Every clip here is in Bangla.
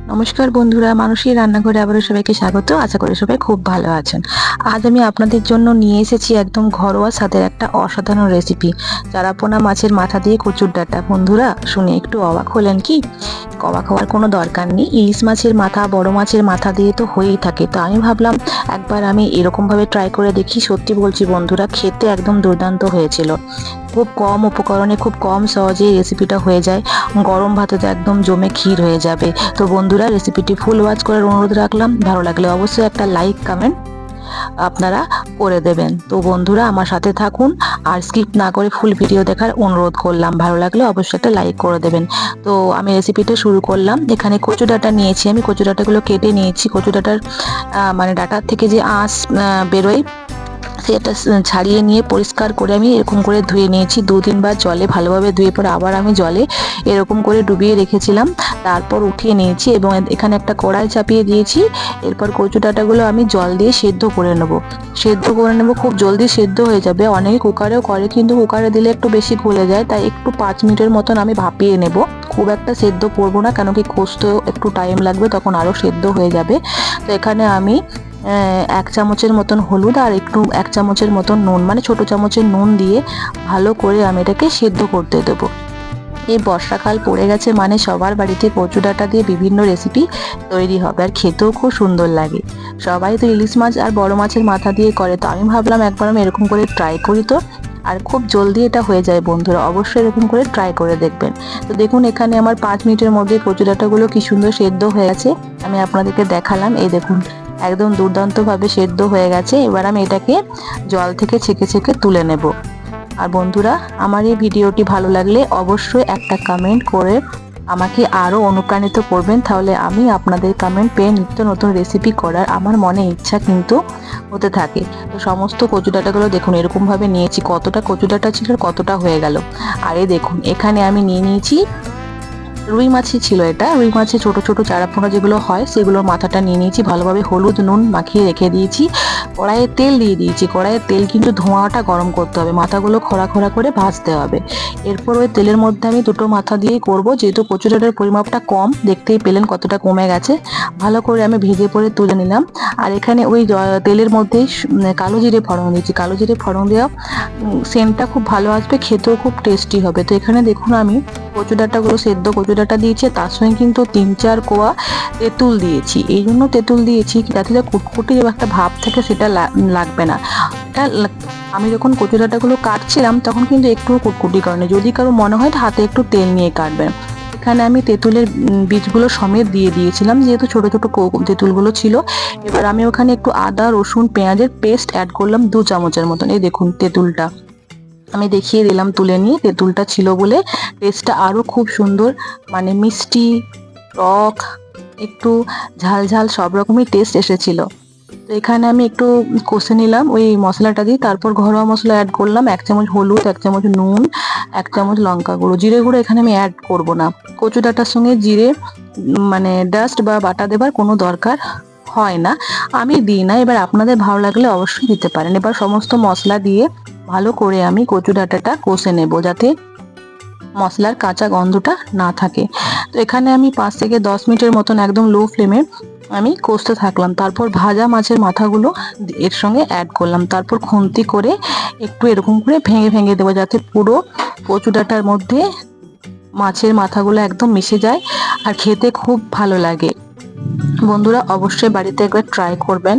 নমস্কার বন্ধুরা, মানুষের রান্নাঘরে আবারও সবাইকে স্বাগত। আশা করি সবাই খুব ভালো আছেন। আজ আমি আপনাদের জন্য নিয়ে এসেছি একদম ঘরোয়া স্বাদের একটা অসাধারণ রেসিপি, চারাপোনা মাছের মাথা দিয়ে কচুর ডাঁটা। বন্ধুরা, শুনে একটু অবাক হলেন কি? অবাক হওয়ার কোনো দরকার নেই। ইলিশ মাছের মাথা, বড় মাছের মাথা দিয়ে তো হয়েই থাকে। তো আমি ভাবলাম একবার আমি এরকমভাবে ট্রাই করে দেখি। সত্যি বলছি বন্ধুরা, খেতে একদম দুর্দান্ত হয়েছিল। খুব কম উপকরণে খুব কম সহজেই রেসিপিটা হয়ে যায়। গরম ভাতে তো একদম জমে ক্ষীর হয়ে যাবে। তো বন্ধুরা, রেসিপিটি ফুল ওয়াচ করার অনুরোধ রাখলাম। ভালো লাগলে অবশ্যই একটা লাইক কমেন্ট আপনারা করে দেবেন। তো বন্ধুরা, আমার সাথে থাকুন আর স্কিপ না করে ফুল ভিডিও দেখার অনুরোধ করলাম। ভালো লাগলে অবশ্যই একটা লাইক করে দেবেন। তো আমি রেসিপিটা শুরু করলাম। এখানে কচু ডাঁটা নিয়েছি, আমি কচু ডাঁটাগুলো কেটে নিয়েছি। কচু ডাঁটার মানে ডাঁটার থেকে যে আঁশ বেরোয় সেটা ছাড়িয়ে নিয়ে পরিষ্কার করে আমি এরকম করে ধুয়ে নিয়েছি। 2-3 বার জলে ভালোভাবে ধুয়ে পরে আবার আমি জলে এরকম করে ডুবিয়ে রেখেছিলাম। তারপর উঠিয়ে নিয়েছি এবং এখানে একটা কড়াই চাপিয়ে দিয়েছি। এরপর কচু ডাঁটাগুলো আমি জল দিয়ে সেদ্ধ করে নেব। খুব জলদি সেদ্ধ হয়ে যাবে। অনেকে কুকারেও করে, কিন্তু কুকারে দিলে একটু বেশি গলে যায়, তাই একটু 5 মিনিটের মতন আমি ভাপিয়ে নেব। খুব একটা সেদ্ধ করবো না, কেন কি কষতেও একটু টাইম লাগবে, তখন আরও সেদ্ধ হয়ে যাবে। তো এখানে আমি 1 চামচের মতন হলুদ আর একটু 1 চামচের মতন নুন, মানে ছোট চামচের নুন দিয়ে ভালো করে আমি এটাকে সেদ্ধ করতে দেবো। এই বর্ষাকাল পড়ে গেছে মানে সবার বাড়িতে কচু ডাঁটা দিয়ে বিভিন্ন রেসিপি তৈরি হবে, আর খেতেও খুব সুন্দর লাগে। সবাই তো ইলিশ মাছ আর বড় মাছের মাথা দিয়ে করে, তো আমি ভাবলাম একবার আমি এরকম করে ট্রাই করি। তো আর খুব জলদি এটা হয়ে যায় বন্ধুরা, অবশ্যই এরকম করে ট্রাই করে দেখবেন। তো দেখুন, এখানে আমার 5 মিনিটের মধ্যে কচু ডাঁটাগুলো কি সুন্দর সেদ্ধ হয়ে গেছে। আমি আপনাদেরকে দেখালাম, এই দেখুন একদম দুর্দান্তভাবে সেদ্ধ হয়ে গেছে। এবার আমি এটাকে জল থেকে ছেঁকে ছেঁকে তুলে নেব। আর বন্ধুরা, আমার এই ভিডিওটি ভালো লাগলে অবশ্যই একটা কমেন্ট করে আমাকে আরও অনুপ্রাণিত করবেন, তাহলে আমি আপনাদের কমেন্ট পেয়ে নিত্য নতুন রেসিপি করার আমার মনে ইচ্ছা কিন্তু হতে থাকে। তো সমস্ত কচু ডাঁটাগুলো দেখুন এরকমভাবে নিয়েছি। কতটা কচু ডাঁটা ছিল আর কতটা হয়ে গেল। আর এই দেখুন, এখানে আমি নিয়ে নিয়েছি রুই মাছই ছিল এটা। রুই মাছের ছোট ছোট চারাপোনা যেগুলো হয়, সেগুলোর মাথাটা নিয়ে নিয়েছি। ভালোভাবে হলুদ নুন মাখিয়ে রেখে দিয়েছি। কড়াইয়ে তেল দিয়ে দিয়েছি। কড়াইয়ের তেল কিন্তু ধোঁয়াটা গরম করতে হবে, মাথাগুলো খোড়া খোড়া করে ভাজতে হবে। এরপর ওই তেলের মধ্যে আমি দুটো মাথা দিয়েই করব, যেহেতু কচু ডাঁটার পরিমাপটা কম, দেখতেই পেলেন কতটা কমে গেছে। ভালো করে আমি ভেজে পরে তুলে নিলাম। আর এখানে ওই তেলের মধ্যেই কালো জিরে ফোড়ন দিয়েছি। কালো জিরে ফোড়ন দেওয়া সেন্টটা খুব ভালো আসবে, খেতেও খুব টেস্টি হবে। তো এখানে দেখুন আমি কচু ডাঁটাগুলো সেদ্ধ কচু ডাঁটা দিয়েছি, তার সঙ্গে কিন্তু 3-4 কোয়া তেঁতুল দিয়েছি। এই জন্য তেঁতুল দিয়েছি যাতে কুটকুটি যে একটা ভাব থাকে সেটা লাগবে না। এটা আমি যখন কচু ডাঁটাগুলো কাটছিলাম তখন কিন্তু একটু কুটকুটি করেনি। যদি কারো মনে হয় হাতে একটু তেল নিয়ে কাটবেন। এখানে আমি তেঁতুলের বীজগুলো সমেত দিয়ে দিয়েছিলাম, যেহেতু ছোট ছোট তেঁতুলগুলো ছিল। এবার আমি ওখানে একটু আদা রসুন পেঁয়াজের পেস্ট অ্যাড করলাম 2 চামচের মতন। এই দেখুন তেঁতুলটা আমি দেখিয়ে দিলাম তুলে নিয়ে। তেঁতুলটা ছিল বলে টেস্টটা আরও খুব সুন্দর, মানে মিষ্টি, টক, একটু ঝাল ঝাল সব রকমই টেস্ট এসেছিল। তো এখানে আমি একটু কষে নিলাম ওই মশলাটা দিয়ে। তারপর ঘরোয়া মশলা অ্যাড করলাম, 1 চামচ হলুদ, 1 চামচ নুন, 1 চামচ লঙ্কা গুঁড়ো। জিরে গুঁড়ো এখানে আমি অ্যাড করব না। কচু ডাঁটার সঙ্গে জিরে মানে ডাস্ট বা বাটা দেবার কোনো দরকার হয় না, আমি দিই না। এবার আপনাদের ভালো লাগলে অবশ্যই দিতে পারেন। এবার সমস্ত মশলা দিয়ে ভালো করে আমি কচু ডাঁটাটা কষে নেব, যাতে মশলার কাঁচা গন্ধটা না থাকে। তো এখানে আমি 5 থেকে 10 মিনিটের মতন একদম লো ফ্লেমে আমি কষতে থাকলাম। তারপর ভাজা মাছের মাথাগুলো এর সঙ্গে অ্যাড করলাম। তারপর খুন্তি করে একটু এরকম করে ভেঙে ভেঙে দেবো, যাতে পুরো কচু ডাঁটার মধ্যে মাছের মাথাগুলো একদম মিশে যায় আর খেতে খুব ভালো লাগে। বন্ধুরা, অবশ্যই বাড়িতে একবার ট্রাই করবেন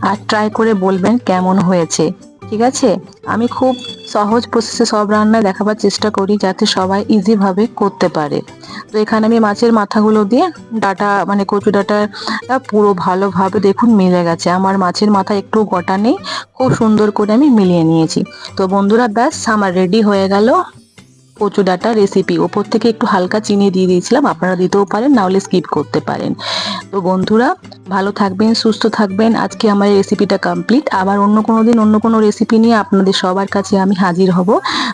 আর ট্রাই করে বলবেন কেমন হয়েছে। ঠিক আছে? আমি খুব সহজ প্রসেসে সব রান্না দেখাবার চেষ্টা করি, যাতে সবাই ইজিভাবে করতে পারে। তো এখানে আমি মাছের মাথাগুলো দিয়ে ডাঁটা মানে কচু ডাঁটাটা পুরো ভালোভাবে দেখুন মিলে গেছে। আমার মাছের মাথা একটু গোটা নেই, খুব সুন্দর করে আমি মিলিয়ে নিয়েছি। তো বন্ধুরা, ব্যাস আমার রেডি হয়ে গেল কচু ডাঁটা রেসিপি। ওপর থেকে একটু হালকা চিনি দিয়ে দিয়েছিলাম, আপনারা দিতেও পারেন, না হলে স্কিপ করতে পারেন। তো বন্ধুরা, ভালো থাকবেন, সুস্থ থাকবেন। আজকে আমার এই রেসিপিটা কমপ্লিট। আবার অন্য কোনো দিন অন্য কোনো রেসিপি নিয়ে আপনাদের সবার কাছে আমি হাজির হব।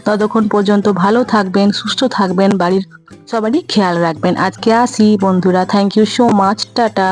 ততক্ষণ পর্যন্ত ভালো থাকবেন, সুস্থ থাকবেন, বাড়ির সবারই খেয়াল রাখবেন। আজকে আসি বন্ধুরা, thank you so much, tata.